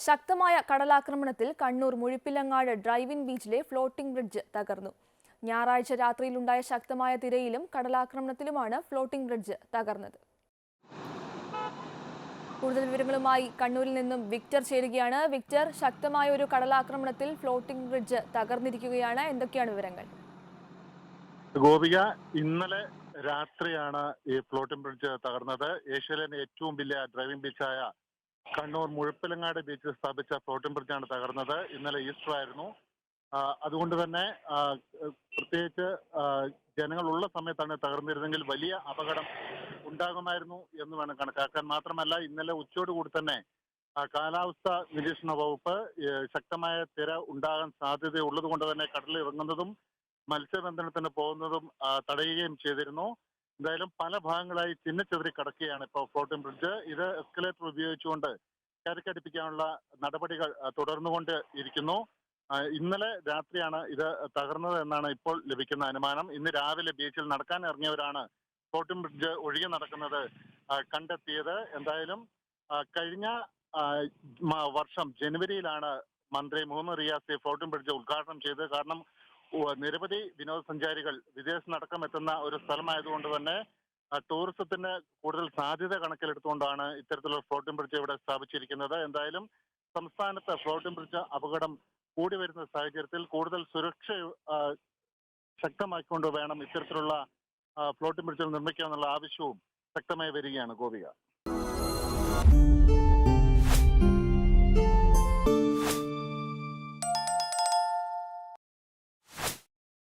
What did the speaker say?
ശക്തമായ കടലാക്രമണത്തിൽ കണ്ണൂർ മുഴുപ്പിലങ്ങാട് ഡ്രൈവിൻ ബീച്ചിലെ ഫ്ലോട്ടിംഗ് ബ്രിഡ്ജ് തകർന്നു. ഞായറാഴ്ച രാത്രിയിലുണ്ടായ ശക്തമായ തിരയിലും കടലാക്രമണത്തിലുമാണ് ഫ്ലോട്ടിംഗ് ബ്രിഡ്ജ് തകർന്നത്. കൂടുതൽ വിവരങ്ങളുമായി കണ്ണൂരിൽ നിന്നും വിക്ടർ ചേരുകയാണ്. വിക്ടർ, ശക്തമായ ഒരു കടലാക്രമണത്തിൽ ഫ്ലോട്ടിംഗ് ബ്രിഡ്ജ് തകർന്നിരിക്കുകയാണ്. എന്തൊക്കെയാണ് വിവരങ്ങൾ? ഗോപിക, ഇന്നലെ രാത്രിയാണ് ഈ ഫ്ലോട്ടിംഗ് ബ്രിഡ്ജ് തകർന്നത്. ഏഷ്യയിലെ ഏറ്റവും വലിയ ഡ്രൈവിംഗ് ബീച്ചായ കണ്ണൂർ മുഴുപ്പിലങ്ങാട് ബീച്ചിൽ സ്ഥാപിച്ച ഫ്ലോട്ടിംഗ് ബ്രിഡ്ജാണ് തകർന്നത്. ഇന്നലെ ഈസ്റ്റർ ആയിരുന്നു. അതുകൊണ്ട് തന്നെ പ്രത്യേകിച്ച് ജനങ്ങളുള്ള സമയത്താണ് തകർന്നിരുന്നെങ്കിൽ വലിയ അപകടം ഉണ്ടാകുമായിരുന്നു എന്ന് വേണം കണക്കാക്കാൻ. മാത്രമല്ല, ഇന്നലെ ഉച്ചയോടുകൂടി തന്നെ കാലാവസ്ഥ നിരീക്ഷണ വകുപ്പ് ശക്തമായ തിര ഉണ്ടാകാൻ സാധ്യതയുള്ളത് കൊണ്ട് തന്നെ കടലിൽ ഇറങ്ങുന്നതും മത്സ്യബന്ധനത്തിന് പോകുന്നതും തടയുകയും ചെയ്തിരുന്നു. എന്തായാലും പല ഭാഗങ്ങളായി ചിന്നച്ചെതറി കിടക്കുകയാണ് ഇപ്പോൾ ഫ്ലോട്ടിംഗ് ബ്രിഡ്ജ്. ഇത് എസ്കലേറ്റർ ഉപയോഗിച്ചുകൊണ്ട് കരക്കടിപ്പിക്കാനുള്ള നടപടികൾ തുടർന്നുകൊണ്ട് ഇരിക്കുന്നു. ഇന്നലെ രാത്രിയാണ് ഇത് തകർന്നത് എന്നാണ് ഇപ്പോൾ ലഭിക്കുന്ന അനുമാനം. ഇന്ന് രാവിലെ ബീച്ചിൽ നടക്കാൻ ഇറങ്ങിയവരാണ് ഫ്ലോട്ടിംഗ് ബ്രിഡ്ജ് ഒഴുകി നടക്കുന്നത് കണ്ടെത്തിയത്. എന്തായാലും കഴിഞ്ഞ വർഷം ജനുവരിയിലാണ് മന്ത്രി മുഹമ്മദ് റിയാസ് ഫ്ലോട്ടിംഗ് ബ്രിഡ്ജ് ഉദ്ഘാടനം ചെയ്തത്. കാരണം നിരവധി വിനോദസഞ്ചാരികൾ വിദേശത്തടക്കം എത്തുന്ന ഒരു സ്ഥലമായതുകൊണ്ട് തന്നെ ടൂറിസത്തിന് കൂടുതൽ സാധ്യത കണക്കിലെടുത്തുകൊണ്ടാണ് ഇത്തരത്തിലുള്ള ഫ്ലോട്ടിംഗ് ബ്രിഡ്ജ് ഇവിടെ സ്ഥാപിച്ചിരിക്കുന്നത്. എന്തായാലും സംസ്ഥാനത്ത് ഫ്ലോട്ടിംഗ് ബ്രിഡ്ജ് അപകടം കൂടി വരുന്ന സാഹചര്യത്തിൽ കൂടുതൽ സുരക്ഷ ശക്തമാക്കിക്കൊണ്ട് വേണം ഇത്തരത്തിലുള്ള ഫ്ലോട്ടിംഗ് ബ്രിഡ്ജുകൾ നിർമ്മിക്കുക എന്നുള്ള ആവശ്യവും ശക്തമായി വരികയാണ് ഗോപിക.